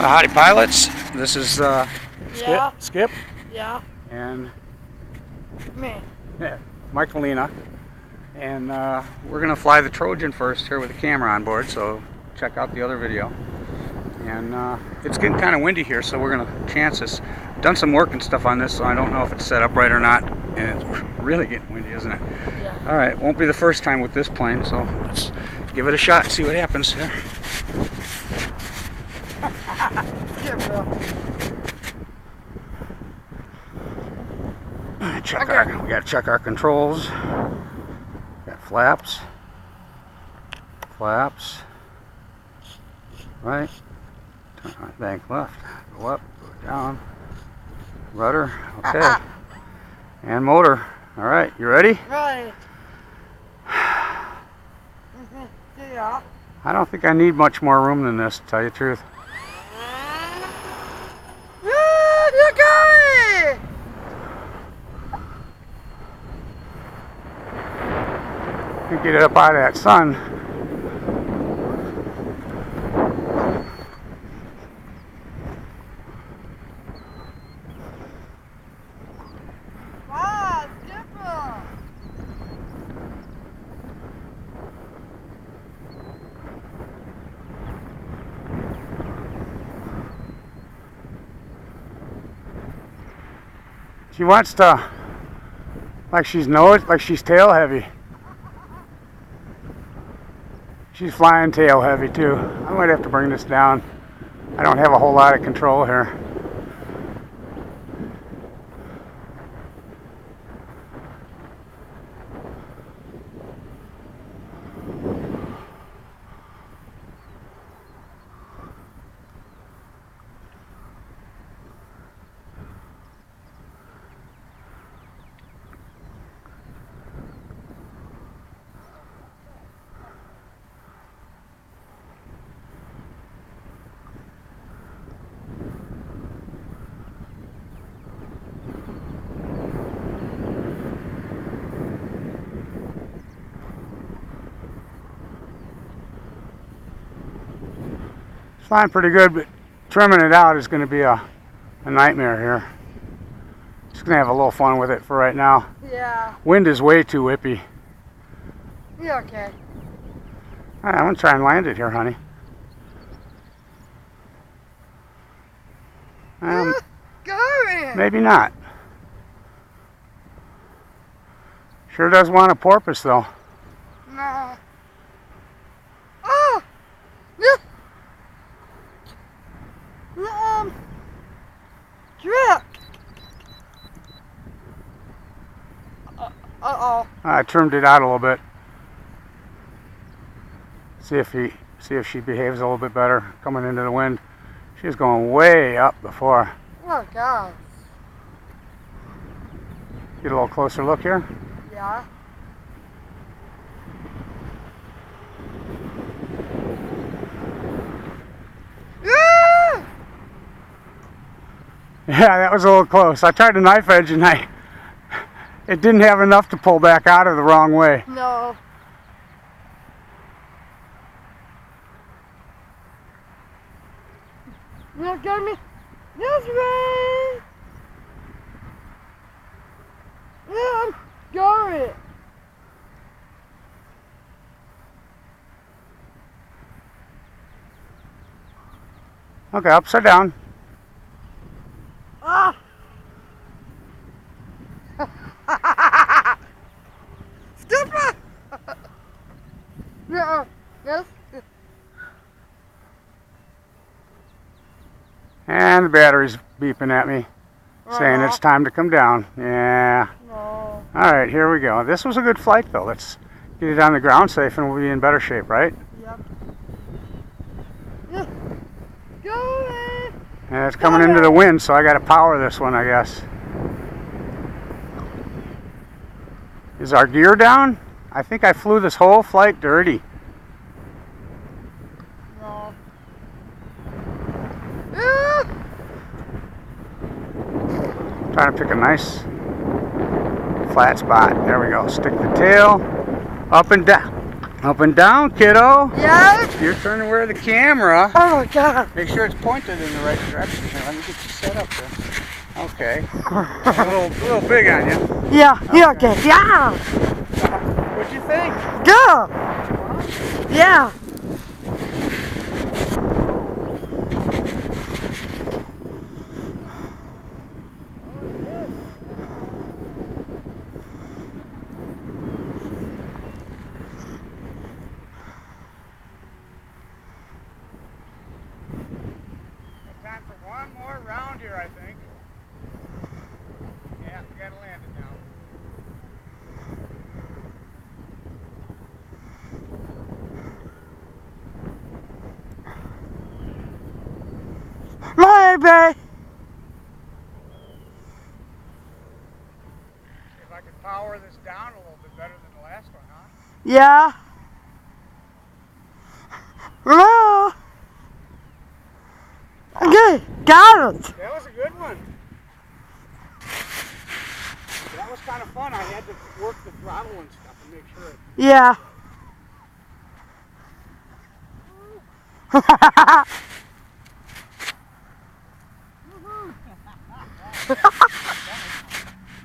Howdy pilots, this is Skip Yeah. and Me. Michaelina, and we're going to fly the Trojan first here with the camera on board, so check out the other video. And it's getting kind of windy here, so we're going to chance this. Done some work and stuff on this, so I don't know if it's set up right or not, and it's really getting windy, isn't it? Yeah. Alright, won't be the first time with this plane, so let's give it a shot and see what happens here. We gotta check our controls. Got flaps, right, turn right, bank left, go up, go down, rudder, okay, and motor. All right, you ready? Right. Yeah. I don't think I need much more room than this, to tell you the truth. You got it! Get it up out of that sun. Wow, super! She wants to, like she's tail heavy. She's flying tail heavy too. I might have to bring this down. I don't have a whole lot of control here. Flying pretty good, but trimming it out is going to be a nightmare here. Just going to have a little fun with it for right now. Yeah. Wind is way too whippy. You're okay. All right, I'm going to try and land it here, honey. Going. Maybe not. Sure does want a porpoise, though. No. Oh! Yeah. Drip. Uh-oh. I trimmed it out a little bit. See if she behaves a little bit better coming into the wind. She was going way up before. Oh God. Get a little closer look here. Yeah. Yeah, that was a little close. I tried the knife edge and it didn't have enough to pull back out of the wrong way. No. You not got me? Yes, Ray! Yeah, I'm got it. Okay, upside down. Ah! Stupid! Yeah, yes. And the battery's beeping at me, saying it's time to come down. Yeah. No. Alright, here we go. This was a good flight, though. Let's get it on the ground safe and we'll be in better shape, right? Yep. Yeah. Go in. And it's coming into the wind, so I got to power this one, I guess. Is our gear down? I think I flew this whole flight dirty. No. Trying to pick a nice flat spot. There we go. Stick the tail up and down. Up and down, kiddo. Yes. Your turn to wear the camera. Oh my God. Make sure it's pointed in the right direction. Here, let me get you set up there. Okay. A little big on you. Yeah. Yeah. Okay. Yeah. What'd you think? Go. Yeah. Time for one more round here, I think. Yeah, we gotta land it now. Maybe. If I could power this down a little bit better than the last one, huh? Yeah. Hello. Okay. Got it. That was a good one. That was kind of fun. I had to work the throttle and stuff and make sure it... Yeah.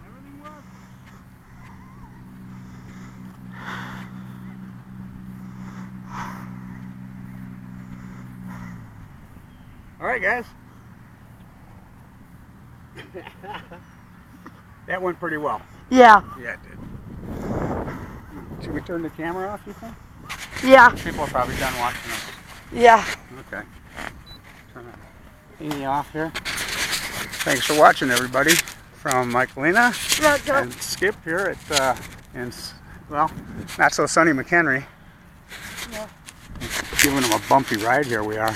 Everything worked. All right, guys. That went pretty well. Yeah. Yeah, it did. Should we turn the camera off, you think? Yeah. People are probably done watching us. Yeah. Okay. Turn that thingy off here. Thanks for watching, everybody. From Michaelina and Skip here at, well, not so sunny McHenry. Yeah. Giving them a bumpy ride here, we are.